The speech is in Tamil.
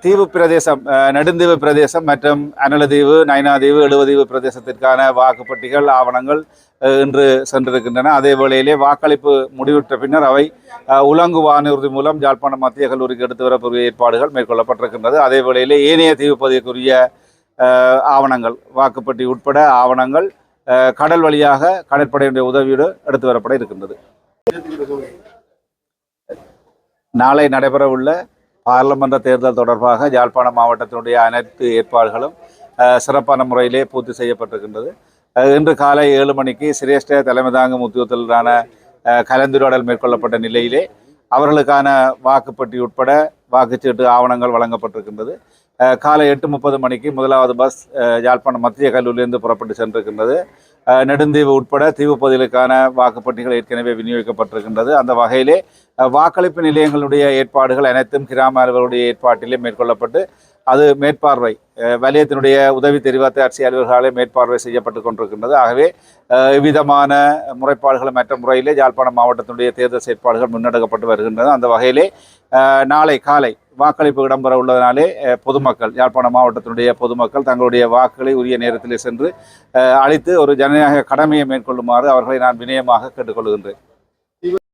தீவு பிரதேசம், நெடுந்தீவு பிரதேசம் மற்றும் அனலதீவு, நைனாதீவு, எழுவதீவு பிரதேசத்திற்கான வாக்குப்பட்டிகள் ஆவணங்கள் இன்று சென்றிருக்கின்றன. அதே வேளையிலே வாக்களிப்பு முடிவுற்ற பின்னர் அவை உலங்கு வானூர்தி மூலம் யாழ்ப்பாணம் மத்திய கல்லூரிக்கு எடுத்து வரக்கூடிய ஏற்பாடுகள் மேற்கொள்ளப்பட்டிருக்கின்றது. அதே வேளையிலே ஏனைய தீவு பகுதிக்குரிய ஆவணங்கள், வாக்குப்பட்டி உட்பட ஆவணங்கள் கடல் வழியாக கடற்படையினுடைய உதவியோடு எடுத்து வரப்பட இருக்கின்றது. நாளை நடைபெறவுள்ள பாராளுமன்ற தேர்தல் தொடர்பாக யாழ்ப்பாணம் மாவட்டத்தினுடைய அனைத்து ஏற்பாடுகளும் சிறப்பான முறையிலே பூர்த்தி செய்யப்பட்டிருக்கின்றது. இன்று காலை 7 மணிக்கு சிரேஷ்ட தலைமை தாங்கும் உத்தியோகத்திலான கலந்துரையாடல் மேற்கொள்ளப்பட்ட நிலையிலே அவர்களுக்கான வாக்குப்பட்டி உட்பட வாக்குச்சீட்டு ஆவணங்கள் வழங்கப்பட்டிருக்கின்றது. காலை 8:30 மணிக்கு முதலாவது பஸ் யாழ்ப்பாணம் மத்திய கல்லூரியிலிருந்து புறப்பட்டு சென்றிருக்கின்றது. நெடுந்தீவு உட்பட தீவு பகுதிகளுக்கான வாக்குப்பட்டிகள் ஏற்கனவே விநியோகிக்கப்பட்டிருக்கின்றது. அந்த வகையிலே வாக்களிப்பு நிலையங்களுடைய ஏற்பாடுகள் அனைத்தும் கிராம அலுவலருடைய ஏற்பாட்டிலே மேற்கொள்ளப்பட்டு அது மேற்பார்வை வலயத்தினுடைய உதவி தெரிவாத்த அரசியல் அலுவலர்களாலே மேற்பார்வை செய்யப்பட்டு கொண்டிருக்கின்றது. ஆகவே விதமான முறைப்பாடுகள் மற்ற முறையிலே யாழ்ப்பாணம் மாவட்டத்தினுடைய தேர்தல் செயற்பாடுகள் முன்னெடுக்கப்பட்டு வருகின்றன. அந்த வகையிலே நாளை காலை வாக்களிப்பு இடம்பெற உள்ளதனாலே பொதுமக்கள், யாழ்ப்பாணம் மாவட்டத்தினுடைய பொதுமக்கள் தங்களுடைய வாக்குகளை உரிய நேரத்திலே சென்று அளித்து ஒரு ஜனநாயக கடமையை மேற்கொள்ளுமாறு அவர்களை நான் வினயமாக கேட்டுக்கொள்கின்றேன்.